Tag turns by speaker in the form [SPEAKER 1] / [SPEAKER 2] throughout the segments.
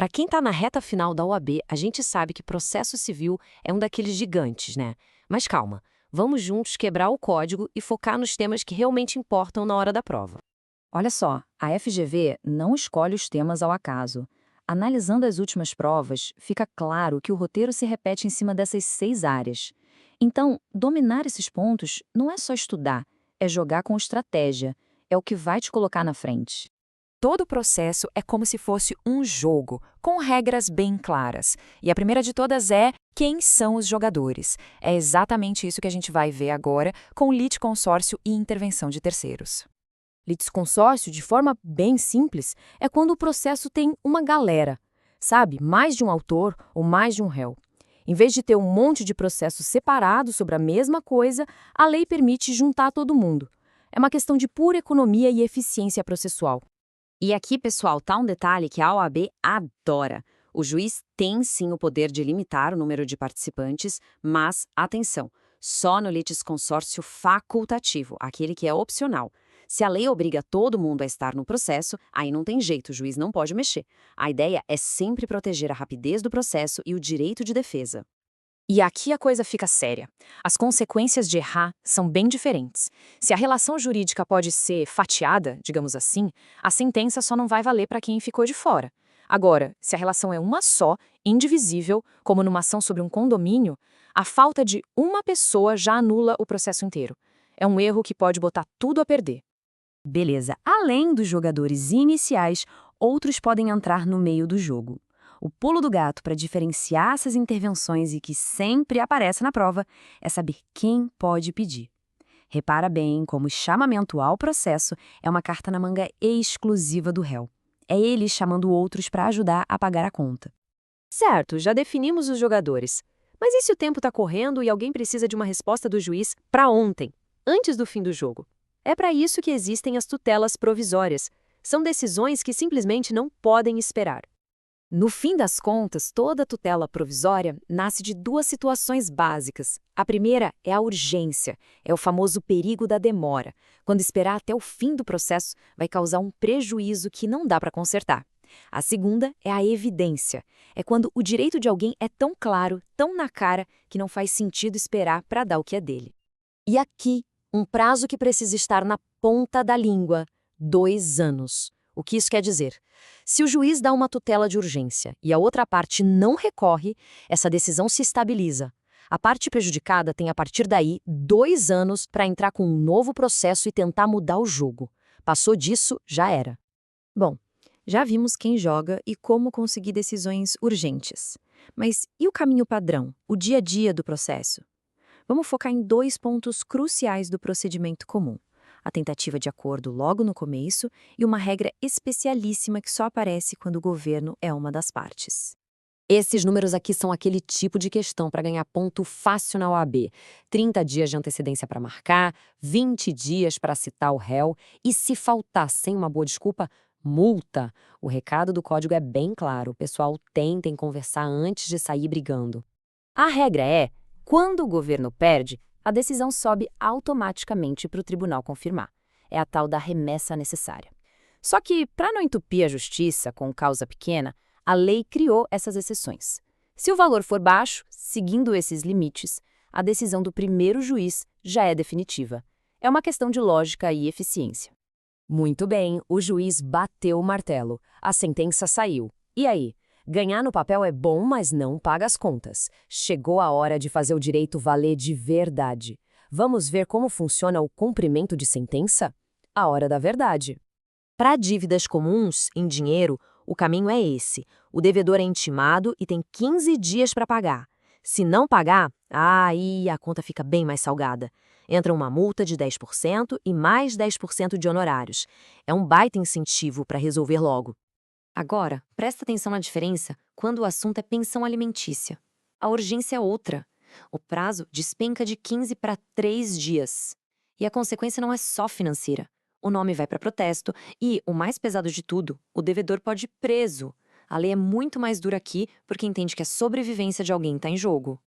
[SPEAKER 1] Para quem está na reta final da OAB, a gente sabe que processo civil é um daqueles gigantes, né? Mas calma, vamos juntos quebrar o código e focar nos temas que realmente importam na hora da prova.
[SPEAKER 2] Olha só, a FGV não escolhe os temas ao acaso. Analisando as últimas provas, fica claro que o roteiro se repete em cima dessas 6 áreas. Então, dominar esses pontos não é só estudar, é jogar com estratégia. É o que vai te colocar na frente.
[SPEAKER 3] Todo o processo é como se fosse um jogo, com regras bem claras. E a primeira de todas é quem são os jogadores. É exatamente isso que a gente vai ver agora com litisconsórcio e intervenção de terceiros.
[SPEAKER 4] Litisconsórcio, de forma bem simples, é quando o processo tem uma galera, sabe? Mais de um autor ou mais de um réu. Em vez de ter um monte de processos separados sobre a mesma coisa, a lei permite juntar todo mundo. É uma questão de pura economia e eficiência processual.
[SPEAKER 1] E aqui, pessoal, tá um detalhe que a OAB adora. O juiz tem sim o poder de limitar o número de participantes, mas, atenção, só no litisconsórcio facultativo, aquele que é opcional. Se a lei obriga todo mundo a estar no processo, aí não tem jeito, o juiz não pode mexer. A ideia é sempre proteger a rapidez do processo e o direito de defesa.
[SPEAKER 4] E aqui a coisa fica séria. As consequências de errar são bem diferentes. Se a relação jurídica pode ser fatiada, digamos assim, a sentença só não vai valer para quem ficou de fora. Agora, se a relação é uma só, indivisível, como numa ação sobre um condomínio, a falta de uma pessoa já anula o processo inteiro. É um erro que pode botar tudo a perder.
[SPEAKER 2] Beleza, além dos jogadores iniciais, outros podem entrar no meio do jogo. O pulo do gato para diferenciar essas intervenções e que sempre aparece na prova é saber quem pode pedir. Repara bem como o chamamento ao processo é uma carta na manga exclusiva do réu. É ele chamando outros para ajudar a pagar a conta.
[SPEAKER 1] Certo, já definimos os jogadores. Mas e se o tempo está correndo e alguém precisa de uma resposta do juiz para ontem, antes do fim do jogo? É para isso que existem as tutelas provisórias. São decisões que simplesmente não podem esperar.
[SPEAKER 4] No fim das contas, toda tutela provisória nasce de duas situações básicas. A primeira é a urgência, é o famoso perigo da demora, quando esperar até o fim do processo vai causar um prejuízo que não dá para consertar. A segunda é a evidência, é quando o direito de alguém é tão claro, tão na cara, que não faz sentido esperar para dar o que é dele. E aqui, um prazo que precisa estar na ponta da língua: 2 anos. O que isso quer dizer? Se o juiz dá uma tutela de urgência e a outra parte não recorre, essa decisão se estabiliza. A parte prejudicada tem, a partir daí, 2 anos para entrar com um novo processo e tentar mudar o jogo. Passou disso, já era.
[SPEAKER 2] Bom, já vimos quem joga e como conseguir decisões urgentes. Mas e o caminho padrão, o dia a dia do processo? Vamos focar em 2 pontos cruciais do procedimento comum: a tentativa de acordo logo no começo e uma regra especialíssima que só aparece quando o governo é uma das partes.
[SPEAKER 1] Esses números aqui são aquele tipo de questão para ganhar ponto fácil na OAB. 30 dias de antecedência para marcar, 20 dias para citar o réu e, se faltar sem uma boa desculpa, multa. O recado do código é bem claro, o pessoal tentem conversar antes de sair brigando.
[SPEAKER 4] A regra é: quando o governo perde, a decisão sobe automaticamente para o tribunal confirmar. É a tal da remessa necessária. Só que, para não entupir a justiça com causa pequena, a lei criou essas exceções. Se o valor for baixo, seguindo esses limites, a decisão do primeiro juiz já é definitiva. É uma questão de lógica e eficiência.
[SPEAKER 1] Muito bem, o juiz bateu o martelo. A sentença saiu. E aí? Ganhar no papel é bom, mas não paga as contas. Chegou a hora de fazer o direito valer de verdade. Vamos ver como funciona o cumprimento de sentença? A hora da verdade. Para dívidas comuns, em dinheiro, o caminho é esse. O devedor é intimado e tem 15 dias para pagar. Se não pagar, aí a conta fica bem mais salgada. Entra uma multa de 10% e mais 10% de honorários. É um baita incentivo para resolver logo.
[SPEAKER 5] Agora, presta atenção na diferença quando o assunto é pensão alimentícia. A urgência é outra. O prazo despenca de 15 para 3 dias. E a consequência não é só financeira. O nome vai para protesto e, o mais pesado de tudo, o devedor pode ir preso. A lei é muito mais dura aqui porque entende que a sobrevivência de alguém está em jogo.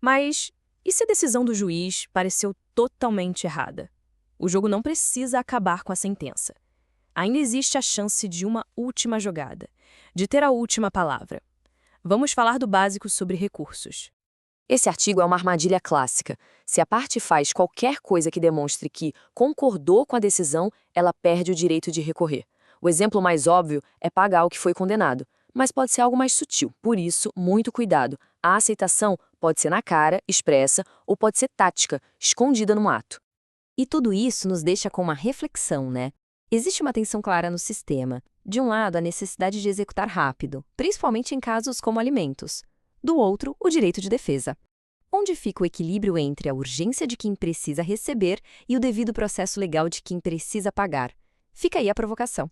[SPEAKER 4] Mas e se a decisão do juiz pareceu totalmente errada? O jogo não precisa acabar com a sentença.
[SPEAKER 6] ainda existe a chance de uma última jogada, de ter a última palavra. Vamos falar do básico sobre recursos.
[SPEAKER 1] Esse artigo é uma armadilha clássica. Se a parte faz qualquer coisa que demonstre que concordou com a decisão, ela perde o direito de recorrer. O exemplo mais óbvio é pagar o que foi condenado, mas pode ser algo mais sutil. Por isso, muito cuidado. A aceitação pode ser na cara, expressa, ou pode ser tática, escondida no ato.
[SPEAKER 4] E tudo isso nos deixa com uma reflexão, né? Existe uma tensão clara no sistema. De um lado, a necessidade de executar rápido, principalmente em casos como alimentos. Do outro, o direito de defesa. Onde fica o equilíbrio entre a urgência de quem precisa receber e o devido processo legal de quem precisa pagar? Fica aí a provocação.